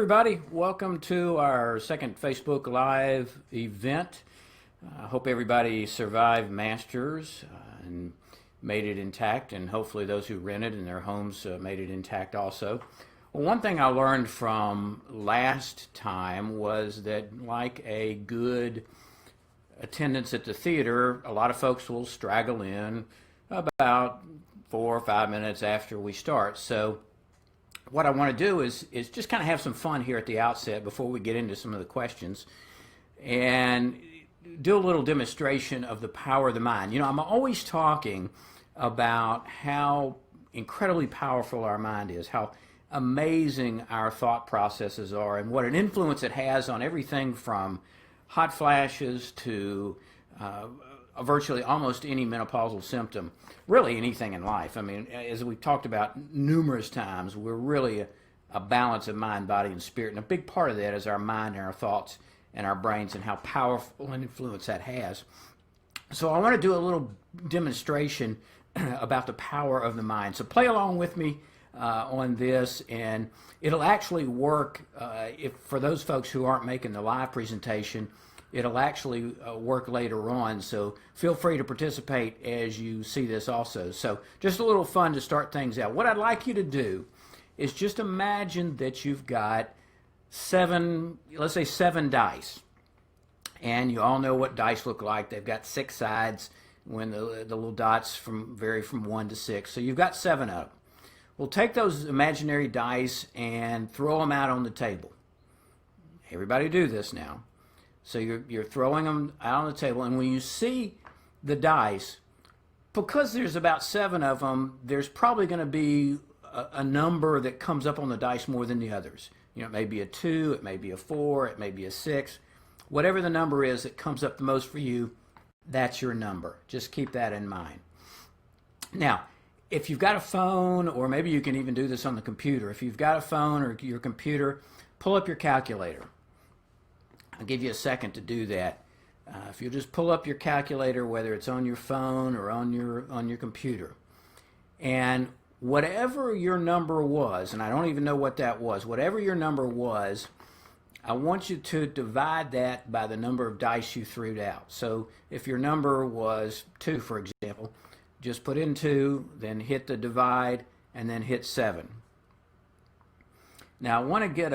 everybody. Welcome to our second Facebook Live event. I hope everybody survived Masters and made it intact, and hopefully those who rented in their homes made it intact also. Well, one thing I learned from last time was that, like a good attendance at the theater, a lot of folks will straggle in about 4 or 5 minutes after we start. So what I want to do is just kind of have some fun here at the outset before we get into some of the questions and do a little demonstration of the power of the mind. You know, I'm always talking about how incredibly powerful our mind is, how amazing our thought processes are, and what an influence it has on everything from hot flashes to virtually almost any menopausal symptom, really anything in life. I mean, as we've talked about numerous times, we're really a balance of mind, body, and spirit, and a big part of that is our mind and our thoughts and our brains and how powerful an influence that has. So I want to do a little demonstration about the power of the mind. So play along with me on this, and it'll actually work for those folks who aren't making the live presentation. It'll actually work later on, so feel free to participate as you see this also. So just a little fun to start things out. What I'd like you to do is just imagine that you've got let's say seven dice. And you all know what dice look like. They've got 6 sides when the little dots vary from 1 to 6. So you've got 7 of them. We'll take those imaginary dice and throw them out on the table. Everybody do this now. So you're throwing them out on the table, and when you see the dice, because there's about 7 of them, there's probably going to be a number that comes up on the dice more than the others. You know, it may be a 2, it may be a 4, it may be a 6. Whatever the number is that comes up the most for you, that's your number. Just keep that in mind. Now, if you've got a phone, or maybe you can even do this on the computer, if you've got a phone or your computer, pull up your calculator. I'll give you a second to do that. If you'll just pull up your calculator, whether it's on your phone or on your computer, and whatever your number was, and I don't even know what that was, whatever your number was, I want you to divide that by the number of dice you threw out. So if your number was 2, for example, just put in 2, then hit the divide, and then hit 7. Now I want to get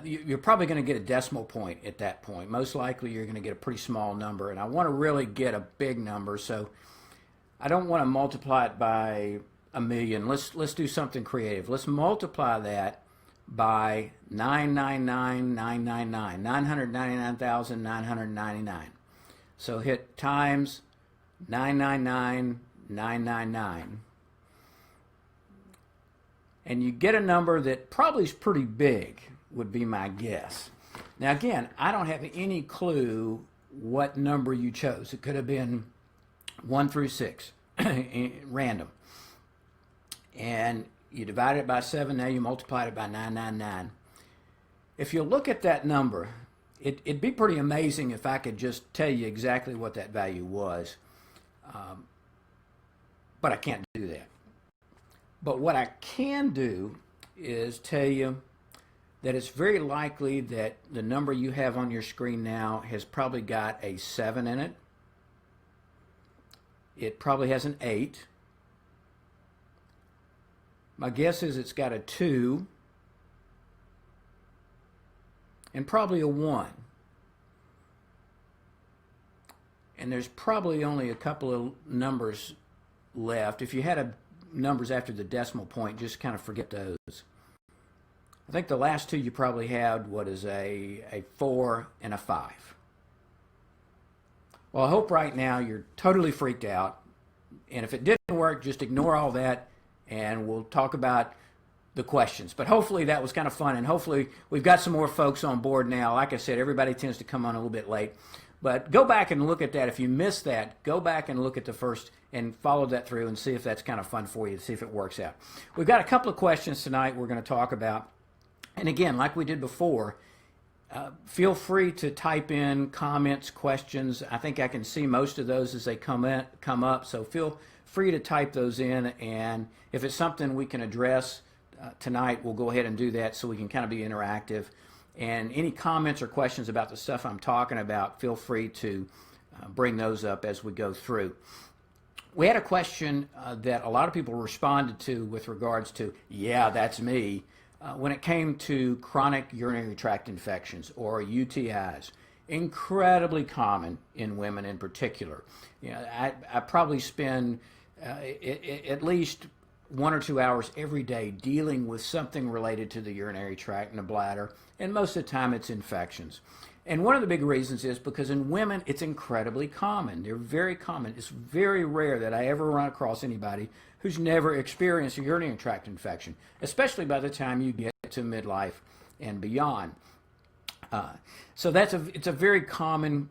you're probably going to get a decimal point at that point. Most likely you're going to get a pretty small number, and I want to really get a big number, so I don't want to multiply it by 1,000,000. Let's do something creative. Let's multiply that by 999,999, 999,999. So hit times 999,999. And you get a number that probably is pretty big, would be my guess. Now again, I don't have any clue what number you chose. It could have been 1 through 6, random. And you divide it by 7, now you multiply it by 999. If you look at that number, it'd be pretty amazing if I could just tell you exactly what that value was. But I can't do that. But what I can do is tell you that it's very likely that the number you have on your screen now has probably got a 7 in it. It probably has an 8. My guess is it's got a 2 and probably a 1. And there's probably only a couple of numbers left. If you had numbers after the decimal point, just kind of forget those. I think the last 2 you probably had, what is a 4 and a 5. Well, I hope right now you're totally freaked out, and if it didn't work, just ignore all that and we'll talk about the questions. But hopefully that was kind of fun, and hopefully we've got some more folks on board now. Like I said, everybody tends to come on a little bit late. But go back and look at that. If you missed that, go back and look at the first and follow that through and see if that's kind of fun for you, to see if it works out. We've got a couple of questions tonight we're going to talk about. And again, like we did before, feel free to type in comments, questions. I think I can see most of those as they come up, so feel free to type those in, and if it's something we can address tonight, we'll go ahead and do that so we can kind of be interactive. And any comments or questions about the stuff I'm talking about, feel free to bring those up as we go through. We had a question that a lot of people responded to with regards to, yeah, that's me, when it came to chronic urinary tract infections or UTIs. Incredibly common in women in particular. You know, I probably spend at least 1 or 2 hours every day dealing with something related to the urinary tract and the bladder, and most of the time it's infections. And one of the big reasons is because in women it's incredibly common. They're very common. It's very rare that I ever run across anybody who's never experienced a urinary tract infection, especially by the time you get to midlife and beyond. So it's a very common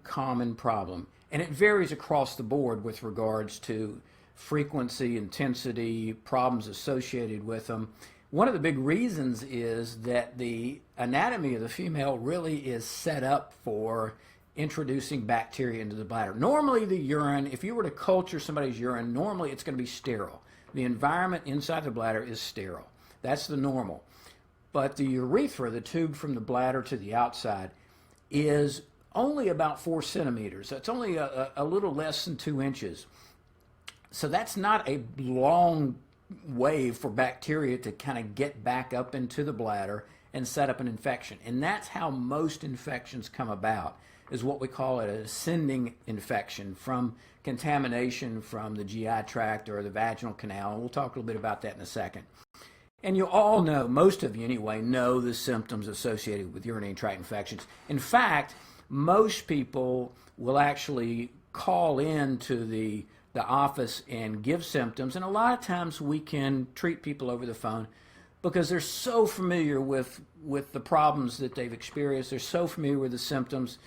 problem, and it varies across the board with regards to frequency, intensity, problems associated with them. One of the big reasons is that the anatomy of the female really is set up for introducing bacteria into the bladder. Normally the urine, if you were to culture somebody's urine, normally it's going to be sterile. The environment inside the bladder is sterile. That's the normal. But the urethra, the tube from the bladder to the outside, is only about 4 centimeters. That's only a little less than 2 inches. So that's not a long way for bacteria to kind of get back up into the bladder and set up an infection. And that's how most infections come about, is what we call an ascending infection from contamination from the GI tract or the vaginal canal. And we'll talk a little bit about that in a second. And you all know, most of you anyway, know the symptoms associated with urinary tract infections. In fact, most people will actually call in to the office and give symptoms, and a lot of times we can treat people over the phone because they're so familiar with the problems that they've experienced. They're so familiar with the symptoms.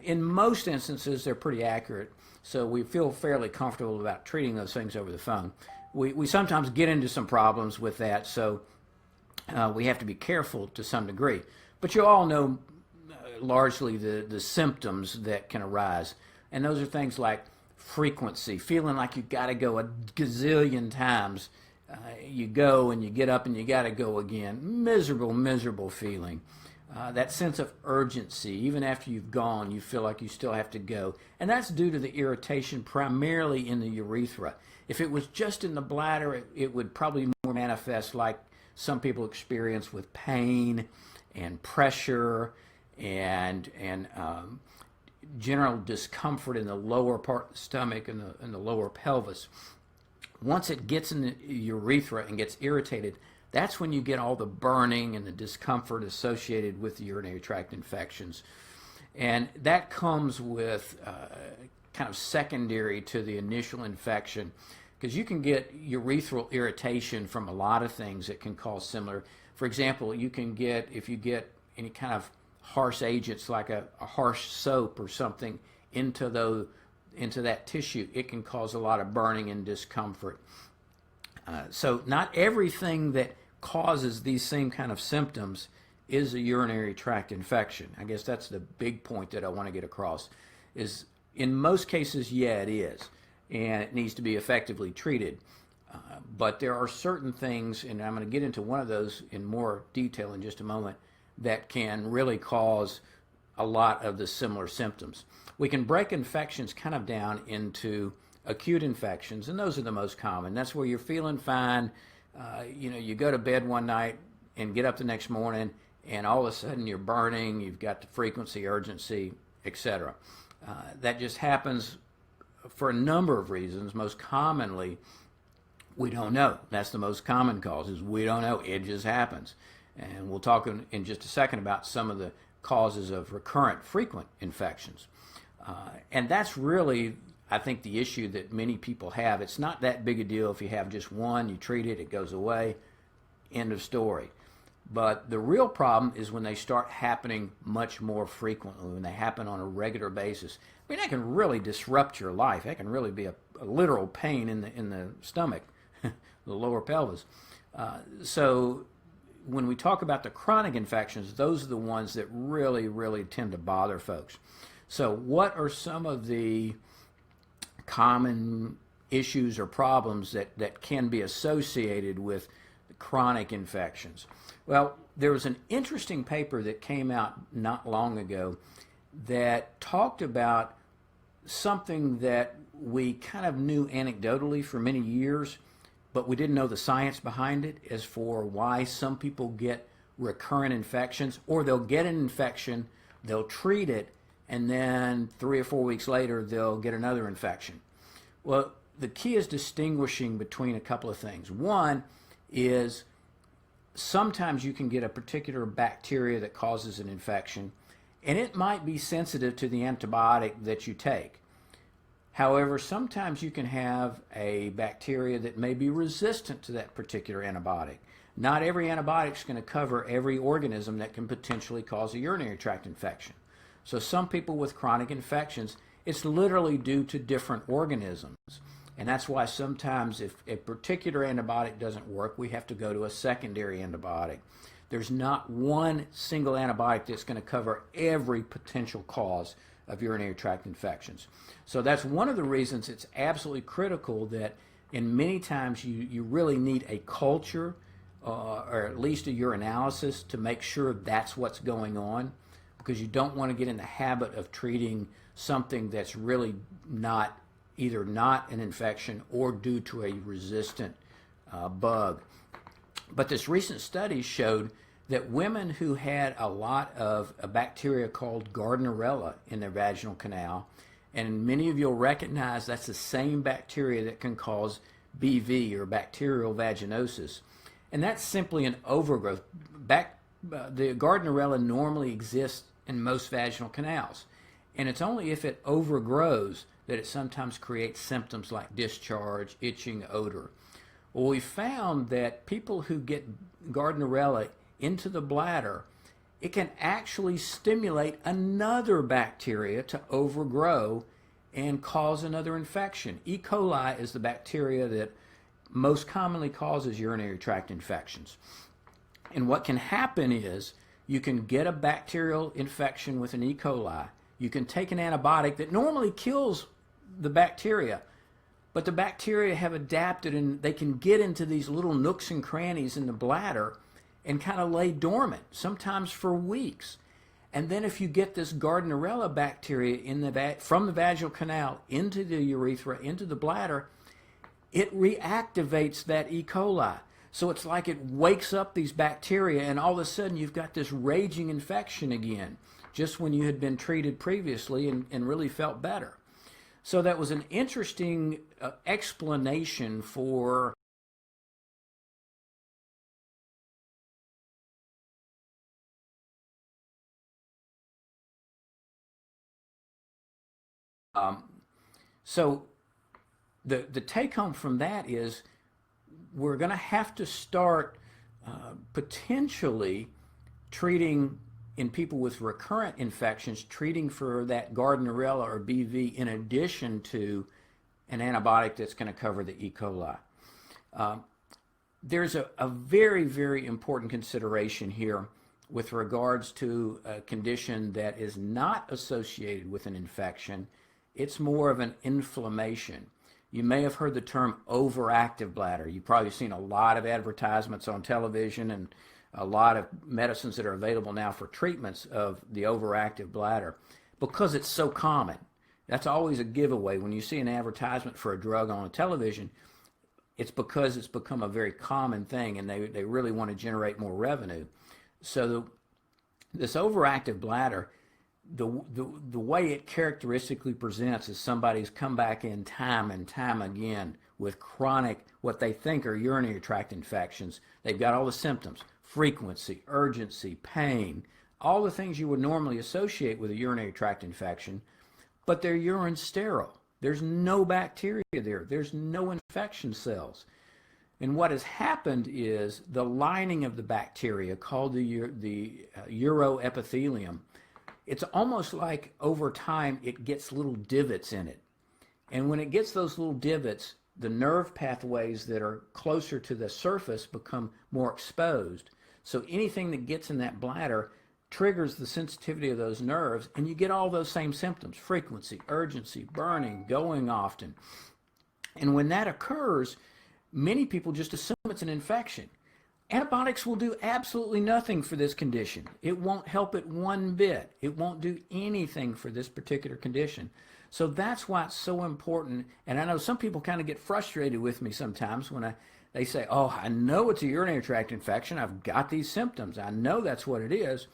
In most instances, they're pretty accurate, so we feel fairly comfortable about treating those things over the phone. We sometimes get into some problems with that, so we have to be careful to some degree. But you all know largely the symptoms that can arise, and those are things like frequency, feeling like you've got to go a gazillion times. You go and you get up and you got to go again. Miserable feeling. That sense of urgency, even after you've gone, you feel like you still have to go. And that's due to the irritation primarily in the urethra. If it was just in the bladder, it would probably more manifest like some people experience with pain and pressure and general discomfort in the lower part of the stomach and the lower pelvis. Once it gets in the urethra and gets irritated, that's when you get all the burning and the discomfort associated with the urinary tract infections. And that comes with kind of secondary to the initial infection, because you can get urethral irritation from a lot of things that can cause similar. For example, you can get, if you get any kind of harsh agents like a harsh soap or something into that tissue, it can cause a lot of burning and discomfort. So not everything that causes these same kind of symptoms is a urinary tract infection. I guess that's the big point that I want to get across, is in most cases, yeah, it is, and it needs to be effectively treated. But there are certain things, and I'm going to get into one of those in more detail in just a moment, that can really cause a lot of the similar symptoms. We can break infections kind of down into acute infections, and those are the most common. That's where you're feeling fine. You go to bed one night and get up the next morning, and all of a sudden you're burning, you've got the frequency, urgency, etc. That just happens for a number of reasons. Most commonly, we don't know. That's the most common cause, is we don't know. It just happens. And we'll talk in just a second about some of the causes of recurrent, frequent infections. And that's really, I think, the issue that many people have. It's not that big a deal if you have just one, you treat it, it goes away, end of story. But the real problem is when they start happening much more frequently, when they happen on a regular basis. I mean, that can really disrupt your life. That can really be a literal pain in the stomach, the lower pelvis. So when we talk about the chronic infections, those are the ones that really tend to bother folks. So what are some of the common issues or problems that can be associated with chronic infections? Well, there was an interesting paper that came out not long ago that talked about something that we kind of knew anecdotally for many years, but we didn't know the science behind it as for why some people get recurrent infections, or they'll get an infection, they'll treat it, and then 3 or 4 weeks later they'll get another infection. Well, the key is distinguishing between a couple of things. One is sometimes you can get a particular bacteria that causes an infection, and it might be sensitive to the antibiotic that you take. However, sometimes you can have a bacteria that may be resistant to that particular antibiotic. Not every antibiotic is going to cover every organism that can potentially cause a urinary tract infection. So some people with chronic infections, it's literally due to different organisms. And that's why sometimes if a particular antibiotic doesn't work, we have to go to a secondary antibiotic. There's not one single antibiotic that's going to cover every potential cause of urinary tract infections. So that's one of the reasons it's absolutely critical that in many times you really need a culture or at least a urinalysis to make sure that's what's going on, because you don't want to get in the habit of treating something that's really either not an infection or due to a resistant bug. But this recent study showed that women who had a lot of a bacteria called Gardnerella in their vaginal canal, and many of you will recognize that's the same bacteria that can cause BV or bacterial vaginosis. And that's simply an overgrowth. The Gardnerella normally exists in most vaginal canals, and it's only if it overgrows that it sometimes creates symptoms like discharge, itching, odor. Well, we found that people who get Gardnerella into the bladder, it can actually stimulate another bacteria to overgrow and cause another infection. E. coli is the bacteria that most commonly causes urinary tract infections. And what can happen is you can get a bacterial infection with an E. coli. You can take an antibiotic that normally kills the bacteria, but the bacteria have adapted and they can get into these little nooks and crannies in the bladder and kind of lay dormant, sometimes for weeks. And then if you get this Gardnerella bacteria from the vaginal canal into the urethra, into the bladder, it reactivates that E. coli. So it's like it wakes up these bacteria, and all of a sudden you've got this raging infection again, just when you had been treated previously and really felt better. So that was an interesting explanation for so the take home from that is we're going to have to start potentially treating in people with recurrent infections, treating for that Gardnerella or BV in addition to an antibiotic that's going to cover the E. coli. There's a very, very important consideration here with regards to a condition that is not associated with an infection. It's more of an inflammation. You may have heard the term overactive bladder. You've probably seen a lot of advertisements on television and a lot of medicines that are available now for treatments of the overactive bladder because it's so common. That's always a giveaway. When you see an advertisement for a drug on a television, it's because it's become a very common thing and they really want to generate more revenue. So this overactive bladder, the way it characteristically presents is somebody's come back in time and time again with chronic, what they think are urinary tract infections. They've got all the symptoms: frequency, urgency, pain, all the things you would normally associate with a urinary tract infection, but their urine's sterile. There's no bacteria there. There's no infection cells. And what has happened is the lining of the bacteria, called the uroepithelium, it's almost like over time it gets little divots in it. And when it gets those little divots, the nerve pathways that are closer to the surface become more exposed. So anything that gets in that bladder triggers the sensitivity of those nerves, and you get all those same symptoms: frequency, urgency, burning, going often. And when that occurs, many people just assume it's an infection. Antibiotics will do absolutely nothing for this condition. It won't help it one bit. It won't do anything for this particular condition. So that's why it's so important. And I know some people kind of get frustrated with me sometimes when they say, oh, I know it's a urinary tract infection. I've got these symptoms. I know that's what it is.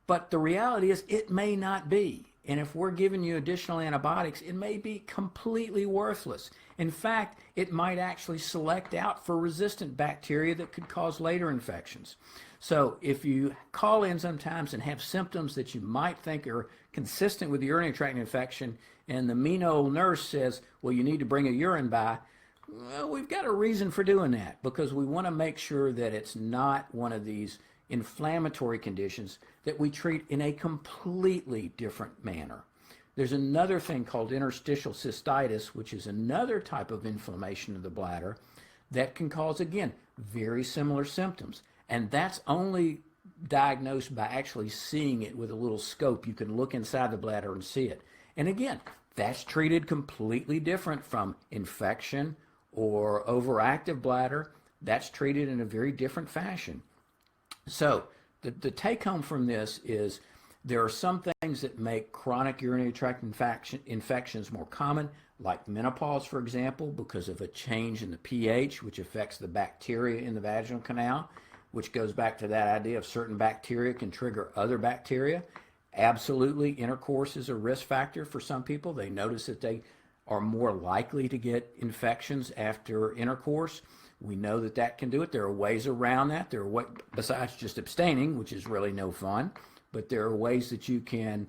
But the reality is it may not be. And if we're giving you additional antibiotics, it may be completely worthless. In fact, it might actually select out for resistant bacteria that could cause later infections. So if you call in sometimes and have symptoms that you might think are consistent with the urinary tract infection, and the mean old nurse says, well, you need to bring a urine by, well, we've got a reason for doing that, because we want to make sure that it's not one of these inflammatory conditions that we treat in a completely different manner. There's another thing called interstitial cystitis, which is another type of inflammation of the bladder that can cause, again, very similar symptoms. And that's only diagnosed by actually seeing it with a little scope. You can look inside the bladder and see it. And again, that's treated completely different from infection or overactive bladder. That's treated in a very different fashion. So the take home from this is there are some things that make chronic urinary tract infections more common, like menopause, for example, because of a change in the pH, which affects the bacteria in the vaginal canal, which goes back to that idea of certain bacteria can trigger other bacteria. Absolutely, intercourse is a risk factor for some people. They notice that they are more likely to get infections after intercourse. We know that that can do it. There are ways around that. There are besides just abstaining, which is really no fun, but there are ways that you can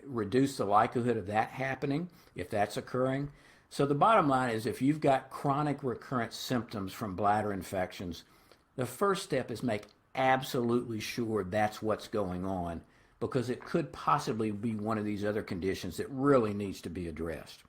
reduce the likelihood of that happening if that's occurring. So the bottom line is, if you've got chronic recurrent symptoms from bladder infections, the first step is make absolutely sure that's what's going on, because it could possibly be one of these other conditions that really needs to be addressed.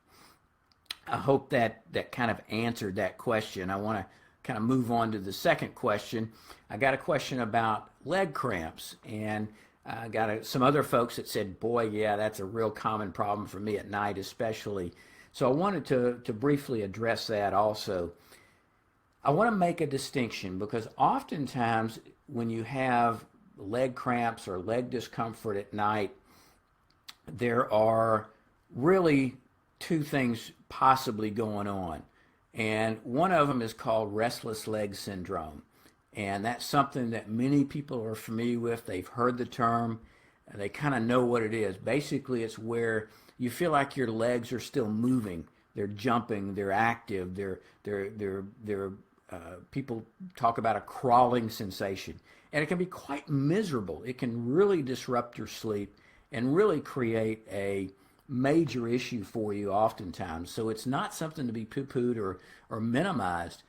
I hope that kind of answered that question. I want to kind of move on to the second question. I got a question about leg cramps, and I got some other folks that said, boy, yeah, that's a real common problem for me at night especially. So I wanted to briefly address that also. I want to make a distinction, because oftentimes when you have leg cramps or leg discomfort at night, there are really two things possibly going on. And one of them is called Restless Leg Syndrome. And that's something that many people are familiar with. They've heard the term, and they kind of know what it is. Basically, it's where you feel like your legs are still moving. They're jumping, they're active, people talk about a crawling sensation. And it can be quite miserable. It can really disrupt your sleep and really create a major issue for you oftentimes. So it's not something to be poo-pooed or minimized.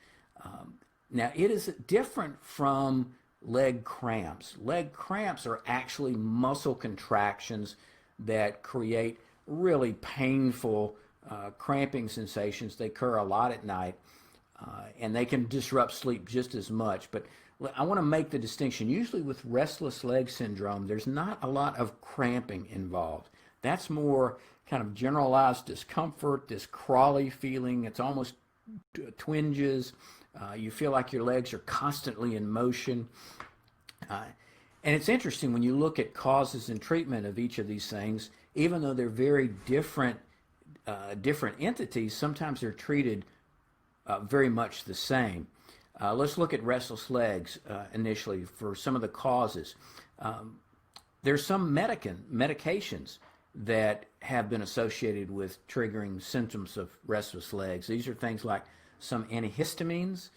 Now, it is different from leg cramps. Leg cramps are actually muscle contractions that create really painful cramping sensations. They occur a lot at night, and they can disrupt sleep just as much. But I want to make the distinction. Usually with restless leg syndrome, there's not a lot of cramping involved. That's more kind of generalized discomfort, this crawly feeling. It's almost twinges. You feel like your legs are constantly in motion. And it's interesting when you look at causes and treatment of each of these things, even though they're very different entities, sometimes they're treated very much the same. Let's look at restless legs initially for some of the causes. There's some medications that have been associated with triggering symptoms of restless legs. These are things like some antihistamines.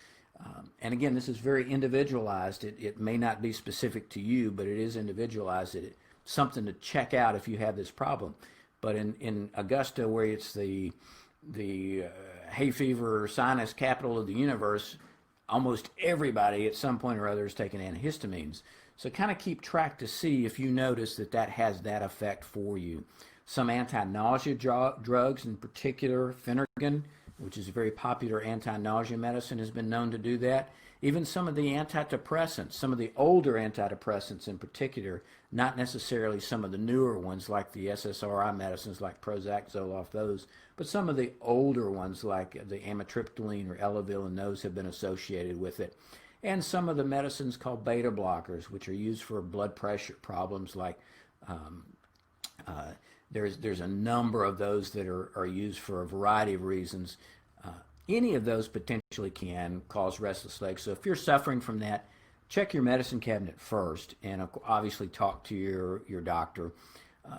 And again, this is very individualized. It may not be specific to you, but it is individualized. It's something to check out if you have this problem. But in Augusta, where it's the hay fever sinus capital of the universe, almost everybody at some point or other is taking antihistamines. So kind of keep track to see if you notice that has that effect for you. Some anti-nausea drugs, in particular, Phenergan, which is a very popular anti-nausea medicine, has been known to do that. Even some of the antidepressants, some of the older antidepressants in particular, not necessarily some of the newer ones like the SSRI medicines like Prozac, Zoloft, those, but some of the older ones like the amitriptyline or Elavil, and those have been associated with it. and some of the medicines called beta blockers, which are used for blood pressure problems like there's a number of those that are used for a variety of reasons. Any of those potentially can cause restless legs. So if you're suffering from that, check your medicine cabinet first and obviously talk to your doctor.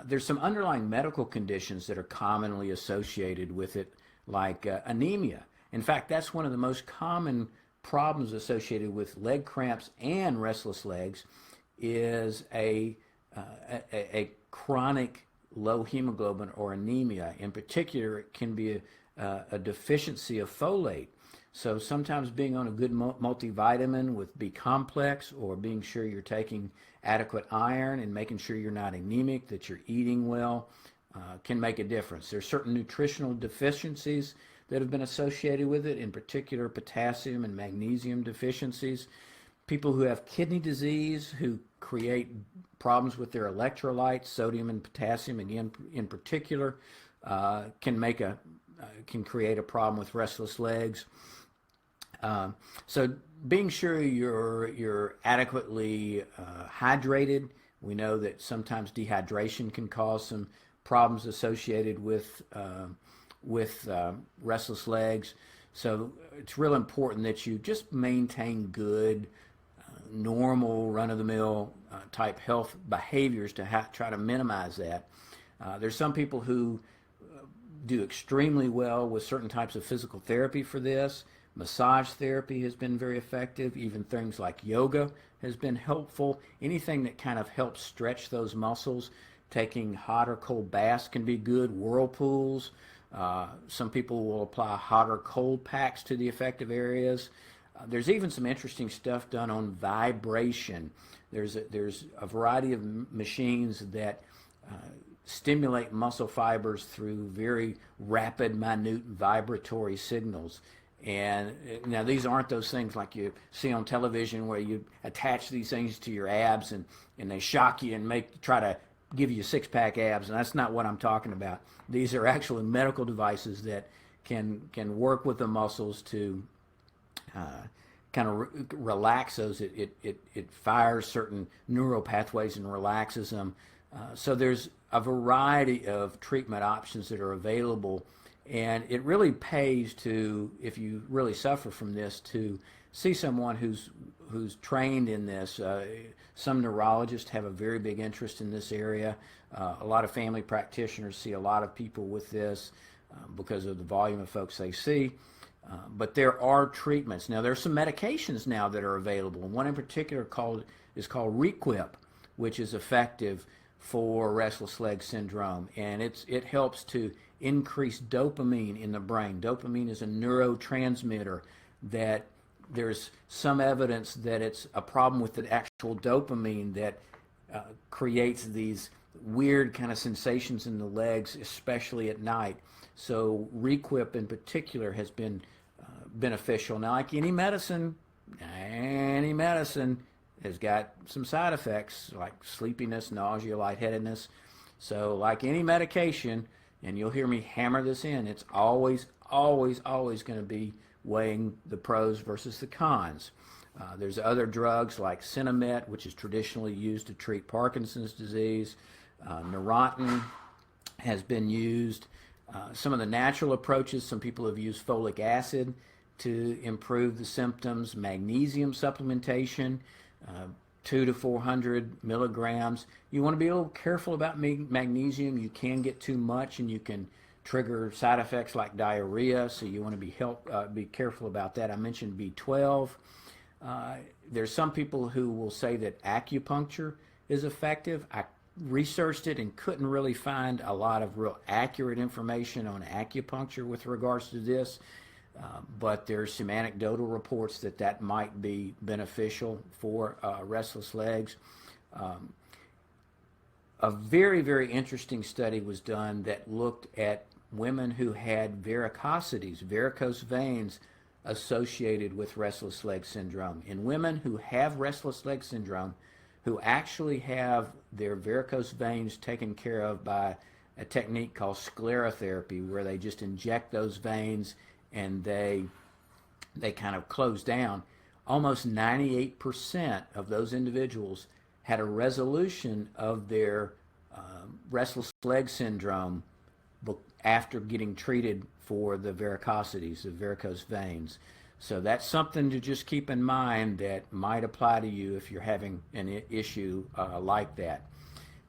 There's some underlying medical conditions that are commonly associated with it, like anemia. In fact, that's one of the most common problems associated with leg cramps and restless legs is a chronic low hemoglobin or anemia. In particular, it can be a deficiency of folate. So sometimes being on a good multivitamin with B complex, or being sure you're taking adequate iron and making sure you're not anemic, that you're eating well, can make a difference. There's certain nutritional deficiencies that have been associated with it, in particular potassium and magnesium deficiencies. People who have kidney disease, who create problems with their electrolytes, sodium and potassium, again in particular, can create a problem with restless legs. So being sure you're adequately hydrated. We know that sometimes dehydration can cause some problems associated with restless legs. So it's real important that you just maintain good, normal, run-of-the-mill type health behaviors to try to minimize that. There's some people who do extremely well with certain types of physical therapy for this. Massage therapy has been very effective. Even things like yoga has been helpful. Anything that kind of helps stretch those muscles. Taking hot or cold baths can be good. Whirlpools. Some people will apply hot or cold packs to the affected areas. There's even some interesting stuff done on vibration. There's a variety of machines that stimulate muscle fibers through very rapid, minute vibratory signals. And now these aren't those things like you see on television where you attach these things to your abs and they shock you and try to give you six-pack abs, and that's not what I'm talking about. These are actually medical devices that can work with the muscles to kind of relax those. It fires certain neural pathways and relaxes them. So there's a variety of treatment options that are available, and it really pays to, if you really suffer from this, to see someone who's trained in this. Some neurologists have a very big interest in this area. A lot of family practitioners see a lot of people with this because of the volume of folks they see. But there are treatments. Now, there's some medications now that are available. One in particular is called Requip, which is effective for restless leg syndrome, and it helps to increase dopamine in the brain. Dopamine is a neurotransmitter that there's some evidence that it's a problem with the actual dopamine that creates these weird kind of sensations in the legs, especially at night. So Requip in particular has been beneficial. Now, like any medicine has got some side effects like sleepiness, nausea, lightheadedness. So like any medication, and you'll hear me hammer this in, it's always going to be weighing the pros versus the cons. There's other drugs like Sinemet, which is traditionally used to treat Parkinson's disease. Neurontin has been used. Some of the natural approaches, some people have used folic acid to improve the symptoms. Magnesium supplementation, 200 to 400 milligrams. You want to be a little careful about magnesium. You can get too much and you can trigger side effects like diarrhea, so you want to be careful about that. I mentioned B12. There's some people who will say that acupuncture is effective. I researched it and couldn't really find a lot of real accurate information on acupuncture with regards to this, but there's some anecdotal reports that might be beneficial for restless legs. A very, very interesting study was done that looked at women who had varicosities, varicose veins associated with restless leg syndrome. In women who have restless leg syndrome, who actually have their varicose veins taken care of by a technique called sclerotherapy, where they just inject those veins and they kind of close down. almost 98% of those individuals had a resolution of their restless leg syndrome after getting treated for the varicosities, the varicose veins. So that's something to just keep in mind that might apply to you if you're having an issue like that.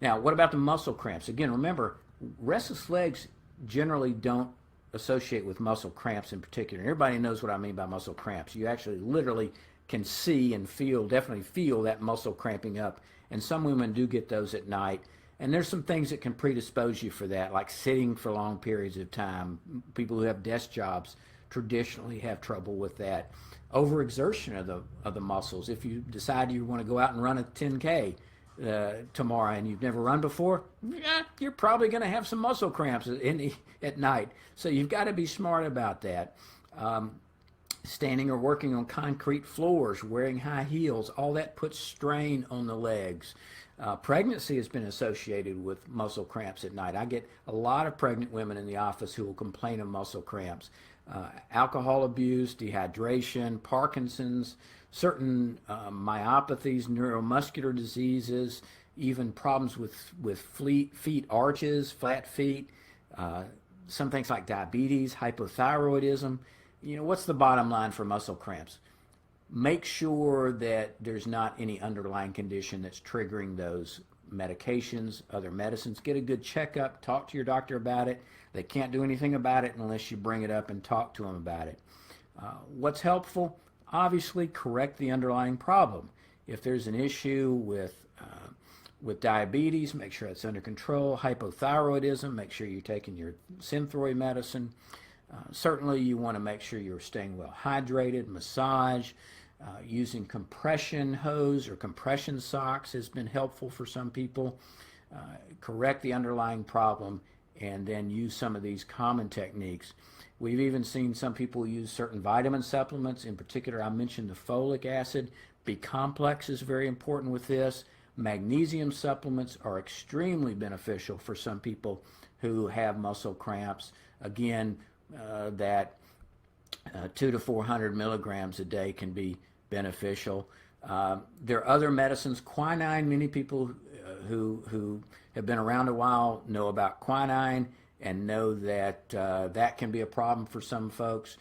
Now, what about the muscle cramps? Again, remember, restless legs generally don't associate with muscle cramps in particular. Everybody knows what I mean by muscle cramps. You actually literally can see and feel, definitely feel that muscle cramping up. And some women do get those at night. And there's some things that can predispose you for that, like sitting for long periods of time. People who have desk jobs traditionally have trouble with that. Overexertion of the muscles. If you decide you want to go out and run a 10K tomorrow and you've never run before, you're probably going to have some muscle cramps at night. So you've got to be smart about that. Standing or working on concrete floors, wearing high heels, all that puts strain on the legs. Pregnancy has been associated with muscle cramps at night. I get a lot of pregnant women in the office who will complain of muscle cramps. Alcohol abuse, dehydration, Parkinson's, certain myopathies, neuromuscular diseases, even problems with feet arches, flat feet, some things like diabetes, hypothyroidism. You know, what's the bottom line for muscle cramps? Make sure that there's not any underlying condition that's triggering those medications, other medicines. Get a good checkup. Talk to your doctor about it. They can't do anything about it unless you bring it up and talk to them about it. What's helpful? Obviously, correct the underlying problem. If there's an issue with diabetes, make sure it's under control. Hypothyroidism, make sure you're taking your Synthroid medicine. Certainly, you want to make sure you're staying well hydrated. Massage, using compression hose or compression socks has been helpful for some people. Correct the underlying problem and then use some of these common techniques. We've even seen some people use certain vitamin supplements. In particular, I mentioned the folic acid. B-complex is very important with this. Magnesium supplements are extremely beneficial for some people who have muscle cramps. Again, that 200 to 400 milligrams a day can be beneficial. There are other medicines. Quinine, many people who have been around a while know about quinine and know that that can be a problem for some folks,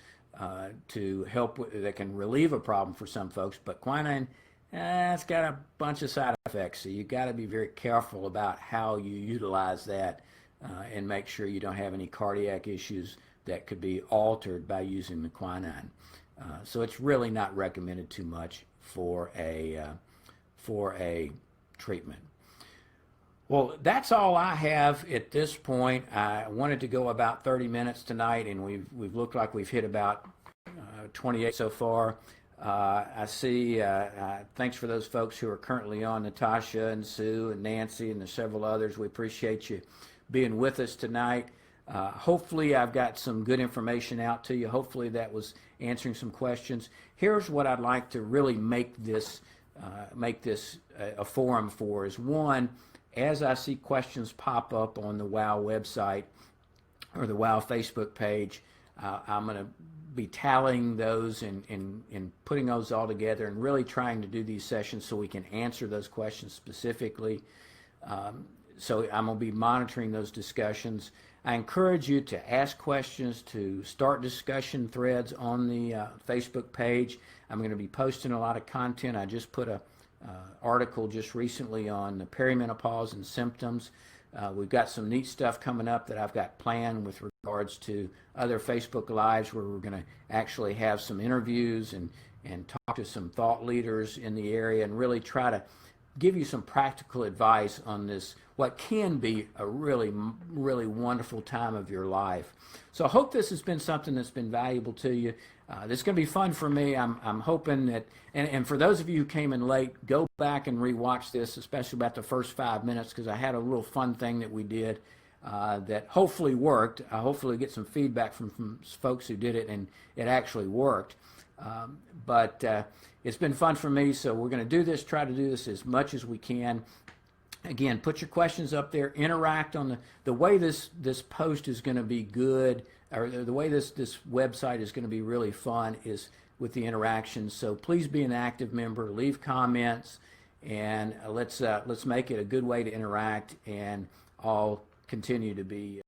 to help that can relieve a problem for some folks. But quinine, it's got a bunch of side effects, so you've got to be very careful about how you utilize that and make sure you don't have any cardiac issues that could be altered by using the quinine. So it's really not recommended too much for a treatment. Well, that's all I have at this point. I wanted to go about 30 minutes tonight, and we've looked like we've hit about 28 so far. I see, thanks for those folks who are currently on, Natasha and Sue and Nancy and the several others. We appreciate you being with us tonight. Hopefully I've got some good information out to you. Hopefully that was answering some questions. Here's what I'd like to really make this a forum for is, one, as I see questions pop up on the WOW website or the WOW Facebook page, I'm going to be tallying those and putting those all together and really trying to do these sessions so we can answer those questions specifically. So I'm going to be monitoring those discussions. I encourage you to ask questions, to start discussion threads on the Facebook page. I'm going to be posting a lot of content. I just put a article just recently on the perimenopause and symptoms. We've got some neat stuff coming up that I've got planned with regards to other Facebook Lives where we're going to actually have some interviews and talk to some thought leaders in the area and really try to give you some practical advice on this, what can be a really, really wonderful time of your life. So I hope this has been something that's been valuable to you. This is going to be fun for me. I'm hoping that, and for those of you who came in late, go back and rewatch this, especially about the first 5 minutes, because I had a little fun thing that we did that hopefully worked. I hopefully get some feedback from folks who did it, and it actually worked. But it's been fun for me, so we're going to do this, try to do this as much as we can. Again, put your questions up there, interact on the way this post is going to be good, or the way this website is going to be really fun is with the interactions. So please be an active member, leave comments, and let's make it a good way to interact and all continue to be